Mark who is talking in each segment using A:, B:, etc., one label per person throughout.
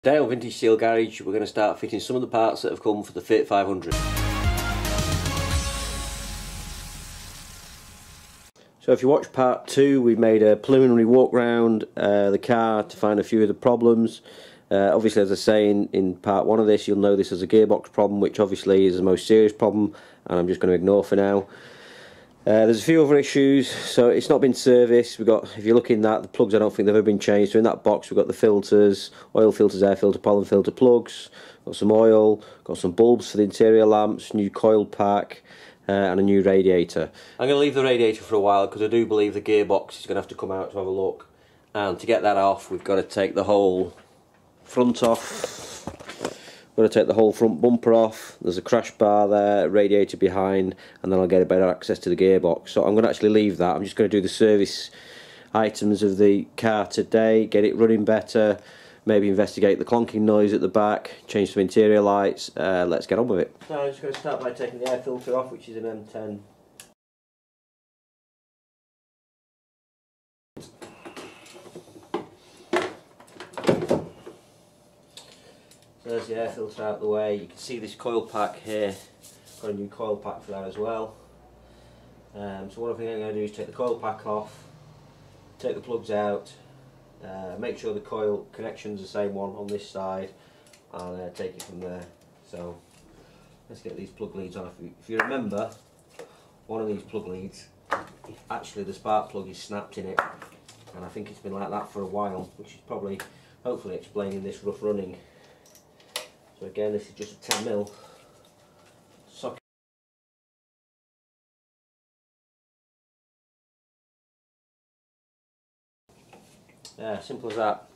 A: Today on Vintage Steel Garage we're going to start fitting some of the parts that have come for the Fiat 500. So if you watch part 2, we've made a preliminary walk round the car to find a few of the problems. Obviously, as I say in part 1 of this, you'll know this as a gearbox problem, which obviously is the most serious problem, and I'm just going to ignore for now. There's a few other issues, so it's not been serviced. We've got, if you look in that, the plugs I don't think they've ever been changed. So in that box we've got the filters, oil filters, air filter, pollen filter plugs, got some oil, got some bulbs for the interior lamps, new coil pack, and a new radiator. I'm going to leave the radiator for a while because I do believe the gearbox is going to have to come out to have a look. And to get that off, we've got to take the whole front off. We're going to take the whole front bumper off. There's a crash bar there, radiator behind, and then I'll get a better access to the gearbox. So I'm going to actually leave that. I'm just going to do the service items of the car today, get it running better, maybe investigate the clonking noise at the back, change some interior lights. Let's get on with it. So I'm just going to start by taking the air filter off, which is an M10. There's the air filter out of the way. You can see this coil pack here. Got a new coil pack for that as well. So one thing I'm going to do is take the coil pack off, take the plugs out, make sure the coil connection's the same one on this side, and take it from there. So let's get these plug leads on. If you remember, one of these plug leads, actually the spark plug is snapped in it, and I think it's been like that for a while, which is probably, hopefully, explaining this rough running. So again, this is just a 10mm socket. Yeah, simple as that.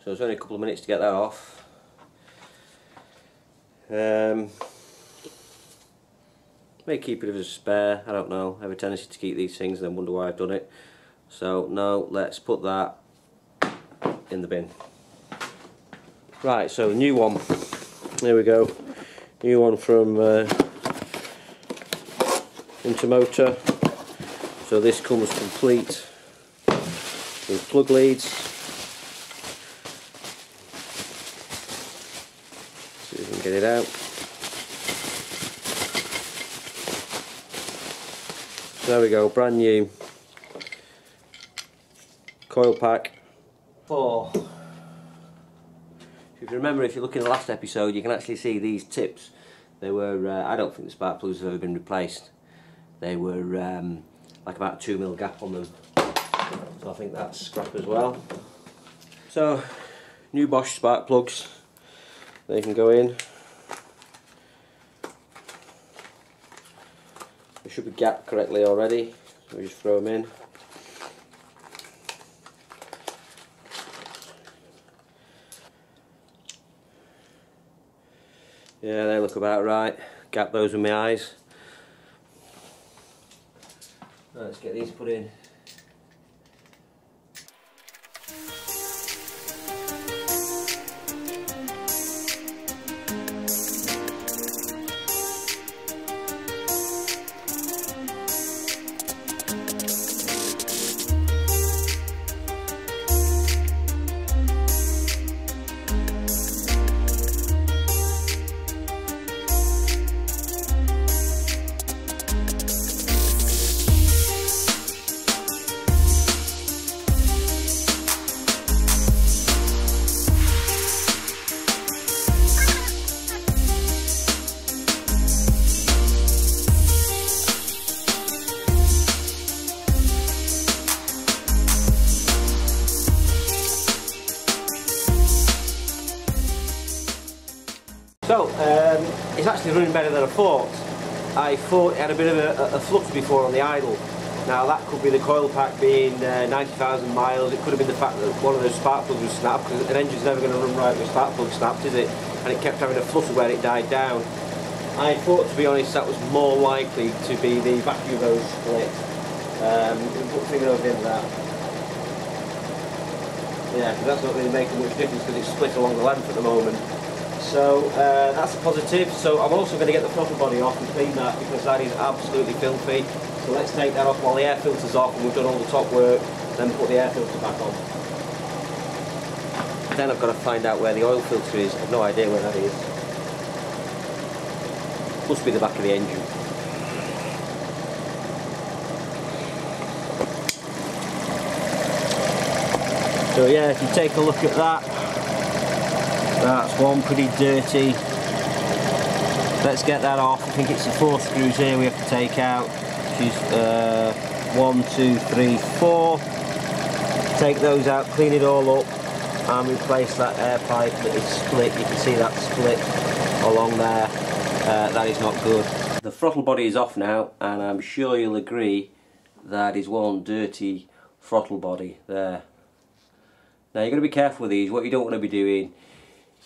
A: So it's only a couple of minutes to get that off. May keep it as a spare, I don't know. I have a tendency to keep these things and then wonder why I've done it. So no, let's put that in the bin. Right, so the new one, there we go, new one from Intermotor. So this comes complete with plug leads. See if we can get it out. So there we go, brand new coil pack. If you remember, if you look in the last episode, you can actually see these tips. They were, I don't think the spark plugs have ever been replaced. They were like about a 2mm gap on them. So I think that's scrap as well. So, new Bosch spark plugs. They can go in. They should be gapped correctly already. So we just throw them in. Yeah, they look about right. Gap those with my eyes. Right, let's get these put in. So, it's actually running better than I thought. I thought it had a bit of a flutter before on the idle. Now that could be the coil pack being 90,000 miles, it could have been the fact that one of those spark plugs was snapped, because an engine's never going to run right with a spark plug snapped, is it? And it kept having a flutter where it died down. I thought, to be honest, that was more likely to be the vacuum hose split. We'll put the finger over the end of that. Yeah, because that's not really making much difference because it's split along the length at the moment. So that's a positive. So I'm also going to get the throttle body off and clean that because that is absolutely filthy. So let's take that off while the air filter's off and we've done all the top work, then put the air filter back on. then I've got to find out where the oil filter is. I've no idea where that is. Must be the back of the engine. So yeah, if you take a look at that, that's one pretty dirty. Let's get that off. I think it's the 4 screws here we have to take out, which is 1, 2, 3, 4. Take those out, clean it all up, and replace that air pipe that is split. You can see that split along there. That is not good. The throttle body is off now, and I'm sure you'll agree that is one dirty throttle body there. Now you've got to be careful with these. What you don't want to be doing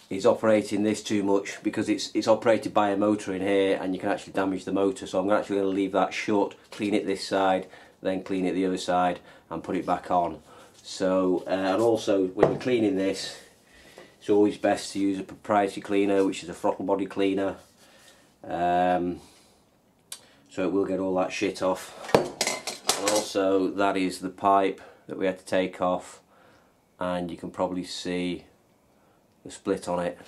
A: is operating this too much, because it's operated by a motor in here and you can actually damage the motor. So I'm actually going to leave that shut, clean it this side, then clean it the other side and put it back on. So and also when you're cleaning this, it's always best to use a proprietary cleaner, which is a throttle body cleaner, so it will get all that shit off. And also that is the pipe that we had to take off, and you can probably see the split on it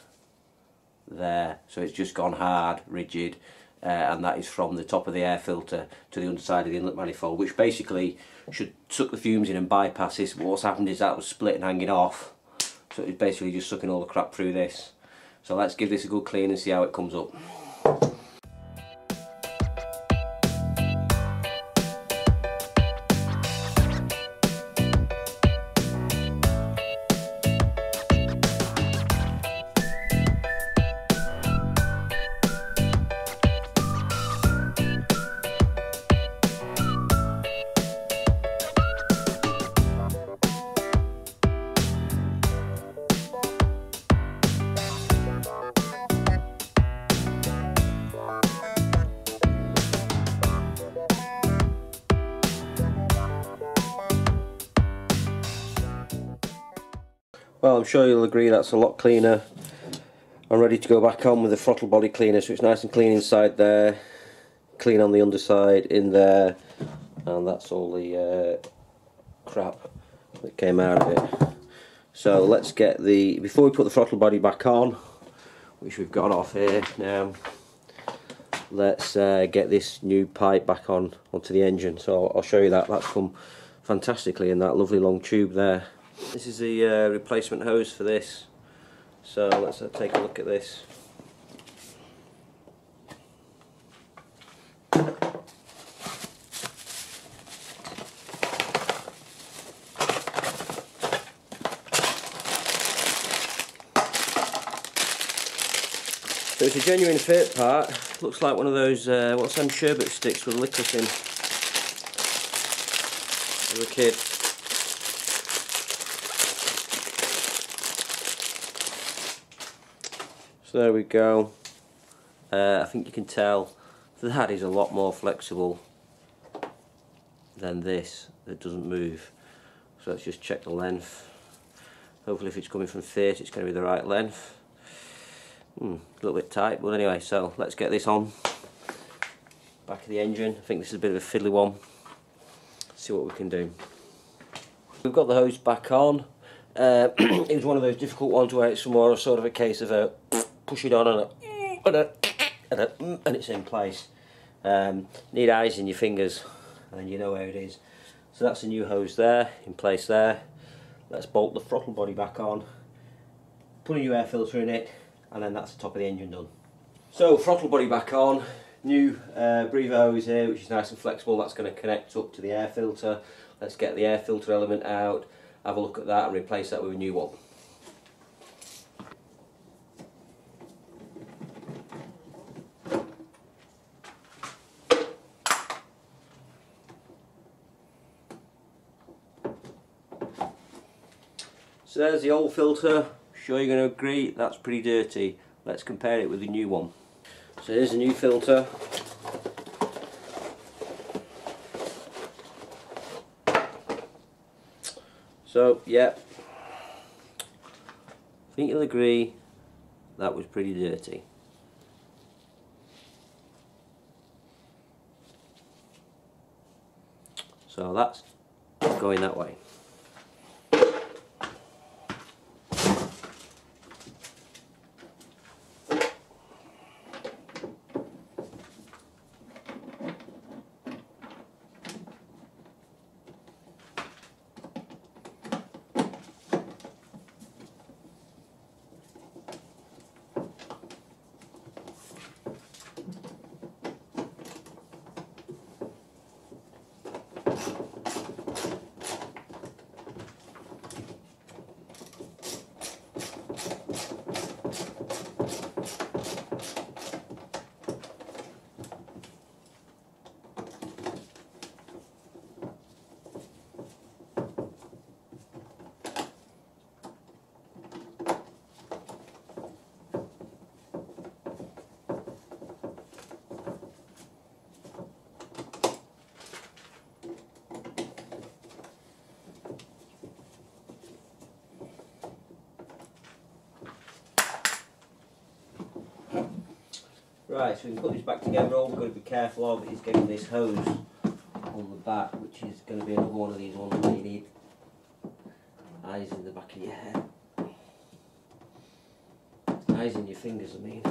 A: there. So it's just gone hard, rigid, and that is from the top of the air filter to the underside of the inlet manifold, which basically should suck the fumes in and bypass this. But what's happened is that was split and hanging off, so it's basically just sucking all the crap through this. So let's give this a good clean and see how it comes up. Well, I'm sure you'll agree that's a lot cleaner. I'm ready to go back on with the throttle body cleaner, so it's nice and clean inside there, clean on the underside in there, and that's all the crap that came out of it. So let's get the, before we put the throttle body back on, which we've got off here now, let's get this new pipe back onto the engine. So I'll show you that. That's come fantastically in that lovely long tube there. This is the replacement hose for this, so let's take a look at this. So it's a genuine Fiat part. Looks like one of those, what's them sherbet sticks with licorice in, as a kid. So there we go. I think you can tell that is a lot more flexible than this that doesn't move. So let's just check the length. Hopefully if it's coming from Fiat it's going to be the right length. A little bit tight, but anyway, so let's get this on. Back of the engine. I think this is a bit of a fiddly one. See what we can do. We've got the hose back on. It was one of those difficult ones where it's more sort of a case of a push it on and it's in place. Need eyes in your fingers and then you know where it is. So that's a new hose there, in place there. Let's bolt the throttle body back on, put a new air filter in it, and then that's the top of the engine done. So throttle body back on, new breather hose here, which is nice and flexible. That's going to connect up to the air filter. Let's get the air filter element out, have a look at that and replace that with a new one. So there's the old filter. Sure you're going to agree that's pretty dirty. Let's compare it with the new one. So here's the new filter. So yeah, I think you'll agree that was pretty dirty. So that's going that way. Right, so we can put this back together. All we've got to be careful of is getting this hose on the back, which is going to be another one of these ones where you need eyes in the back of your head. Eyes in your fingers, I mean.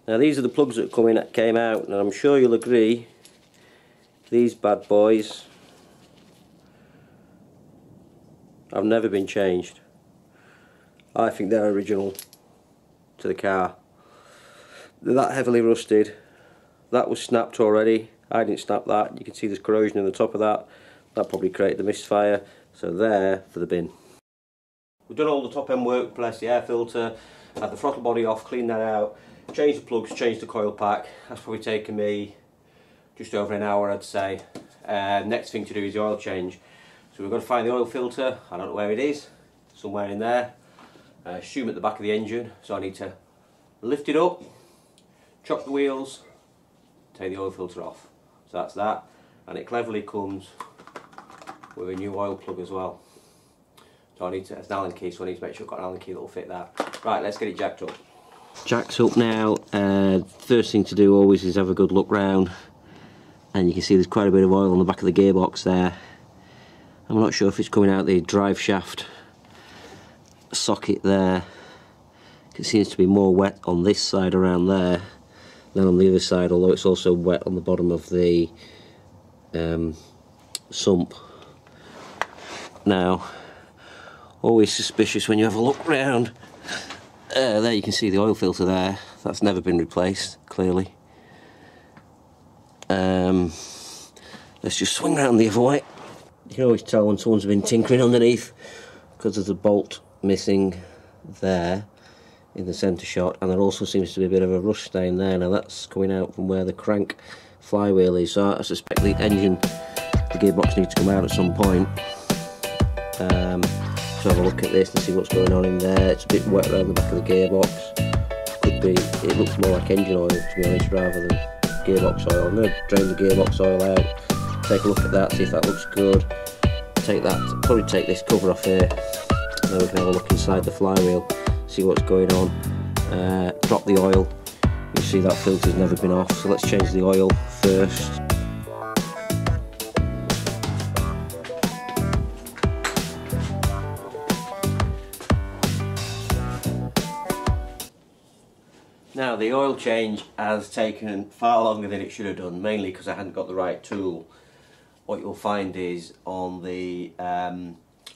A: Now these are the plugs that came out, and I'm sure you'll agree these bad boys have never been changed. I think they're original to the car. They're that heavily rusted. That was snapped already. I didn't snap that. You can see there's corrosion in the top of that. That probably created the misfire. So they're for the bin. We've done all the top end work, replaced the air filter, had the throttle body off, cleaned that out, changed the plugs, changed the coil pack. That's probably taken me just over an hour, I'd say. Next thing to do is the oil change. So we've got to find the oil filter. I don't know where it is, somewhere in there. I assume at the back of the engine, so I need to lift it up, chop the wheels, take the oil filter off. So that's that, and it cleverly comes with a new oil plug as well. So I need to, it's an Allen key, so I need to make sure I've got an Allen key that will fit that. Right, let's get it jacked up. Jacked up now. First thing to do always is have a good look round, and you can see there's quite a bit of oil on the back of the gearbox there. I'm not sure if it's coming out the drive shaft socket there. It seems to be more wet on this side around there than on the other side, although it's also wet on the bottom of the sump. Now, always suspicious when you have a look round. There you can see the oil filter there. That's never been replaced, clearly. Let's just swing round the other way. You can always tell when someone's been tinkering underneath because there's a bolt missing there in the centre shot, and there also seems to be a bit of a rust stain there. Now that's coming out from where the crank flywheel is, so I suspect the engine, the gearbox needs to come out at some point. So have a look at this and see what's going on in there. It's a bit wet around the back of the gearbox. Could be, it looks more like engine oil to be honest rather than gearbox oil. I'm going to drain the gearbox oil out, take a look at that, see if that looks good. Take that, probably take this cover off here, and then we can have a look inside the flywheel, see what's going on. Drop the oil. You see that filter's never been off, so let's change the oil first. Now the oil change has taken far longer than it should have done, mainly because I hadn't got the right tool. What you'll find is on the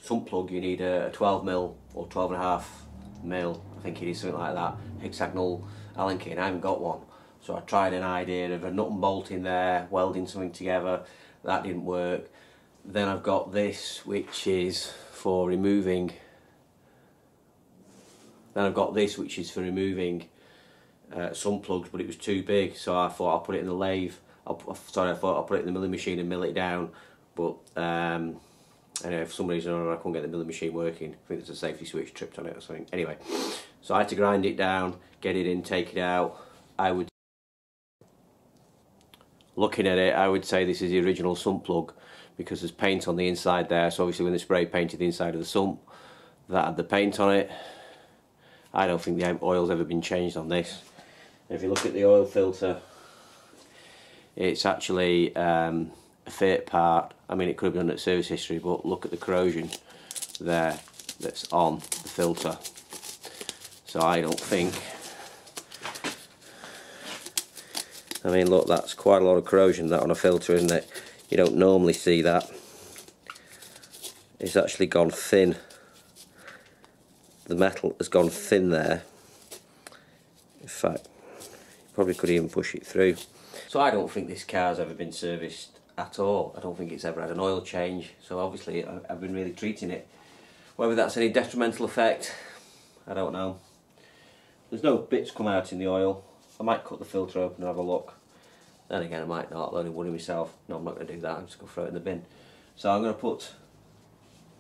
A: sump plug you need a 12mm or 12.5mm, I think it is, something like that, hexagonal Allen key, and I haven't got one. So I tried an idea of a nut and bolt in there, welding something together. That didn't work. Then I've got this, which is for removing. Then I've got this, which is for removing sump plugs, but it was too big, so I thought I'll put it in the lathe. I thought I'll put it in the milling machine and mill it down, but anyway, for some reason or other I couldn't get the milling machine working. I think there's a safety switch tripped on it or something. Anyway, so I had to grind it down, get it in, take it out. Looking at it, I would say this is the original sump plug because there's paint on the inside there, so obviously when they spray painted the inside of the sump, that had the paint on it. I don't think the oil's ever been changed on this. And if you look at the oil filter, it's actually a Fiat part. I mean, it could have been done at service history, but look at the corrosion there that's on the filter. So I don't think, I mean, look, that's quite a lot of corrosion that on a filter, isn't it? You don't normally see that. It's actually gone thin. The metal has gone thin there, fact, probably could even push it through. So I don't think this car's ever been serviced at all. I don't think it's ever had an oil change, so obviously I've been really treating it. Whether that's any detrimental effect, I don't know. There's no bits come out in the oil. I might cut the filter open and have a look. Then again, I might not. I'll only worry myself. No, I'm not going to do that. I'm just going to throw it in the bin. So I'm going to put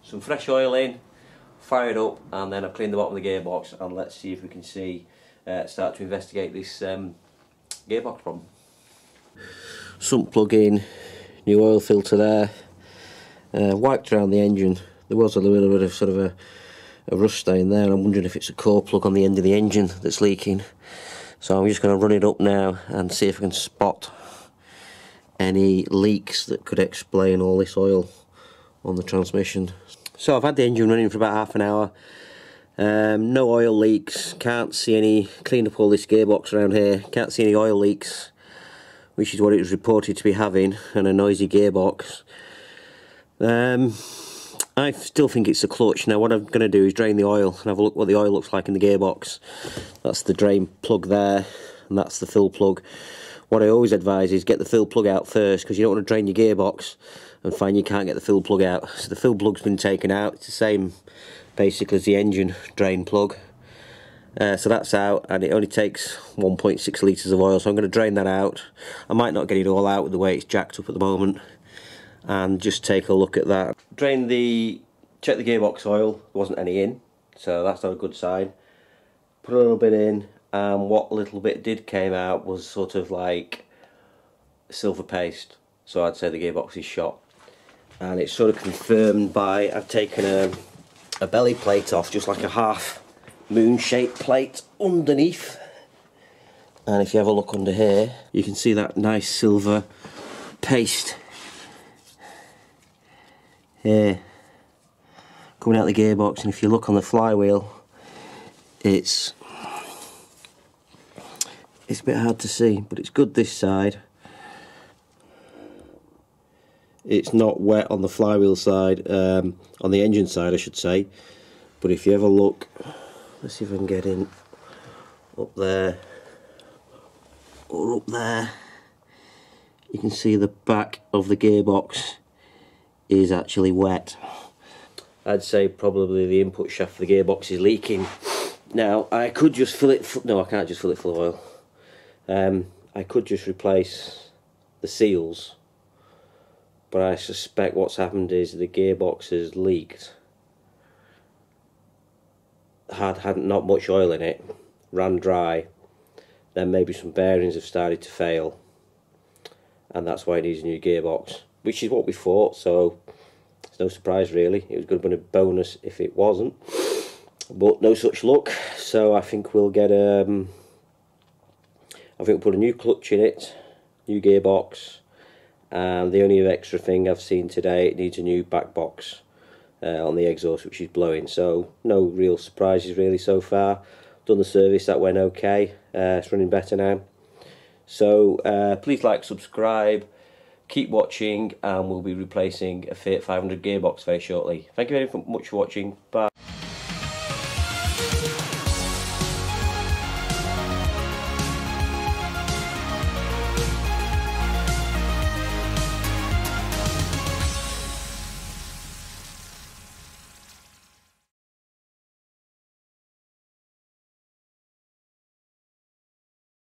A: some fresh oil in, fire it up, and then I'll clean the bottom of the gearbox, and let's see if we can start to investigate this gearbox problem. Sump plug in, new oil filter there. Wiped around the engine. There was a little bit of sort of a rust stain there, and I'm wondering if it's a core plug on the end of the engine that's leaking. So I'm just going to run it up now and see if I can spot any leaks that could explain all this oil on the transmission. So I've had the engine running for about half an hour. No oil leaks, can't see any. Cleaned up all this gearbox around here, can't see any oil leaks, which is what it was reported to be having, and a noisy gearbox. I still think it's a clutch. Now what I'm going to do is drain the oil and have a look what the oil looks like in the gearbox. That's the drain plug there, and that's the fill plug. What I always advise is get the fill plug out first, because you don't want to drain your gearbox and find you can't get the fill plug out. So the fill plug's been taken out. It's the same basically as the engine drain plug. So that's out, and it only takes 1.6 litres of oil, so I'm going to drain that out. I might not get it all out with the way it's jacked up at the moment, and just take a look at that. Check the gearbox oil, there wasn't any in, so that's not a good sign. Put a little bit in, and what little bit did came out was sort of like silver paste, so I'd say the gearbox is shot. And it's sort of confirmed by, I've taken a belly plate off, just like a half moon shaped plate underneath, and if you have a look under here you can see that nice silver paste here coming out the gearbox. And if you look on the flywheel, it's a bit hard to see, but it's good this side. It's not wet on the flywheel side, on the engine side I should say, but if you ever look, let's see if I can get in up there or up there, you can see the back of the gearbox is actually wet. I'd say probably the input shaft for the gearbox is leaking. Now I could just fill it, no I can't just fill it full of oil. I could just replace the seals, but I suspect what's happened is the gearbox has leaked. Had not much oil in it, ran dry, then maybe some bearings have started to fail, and that's why it needs a new gearbox, which is what we thought, so it's no surprise really. It was going to be a bonus if it wasn't, but no such luck. So I think we'll get I think we'll put a new clutch in it, new gearbox, and the only extra thing I've seen today, it needs a new back box on the exhaust, which is blowing. So no real surprises really so far. Done the service, that went okay. It's running better now. So please like, subscribe, keep watching, and we'll be replacing a Fiat 500 gearbox very shortly. Thank you very much for watching. Bye.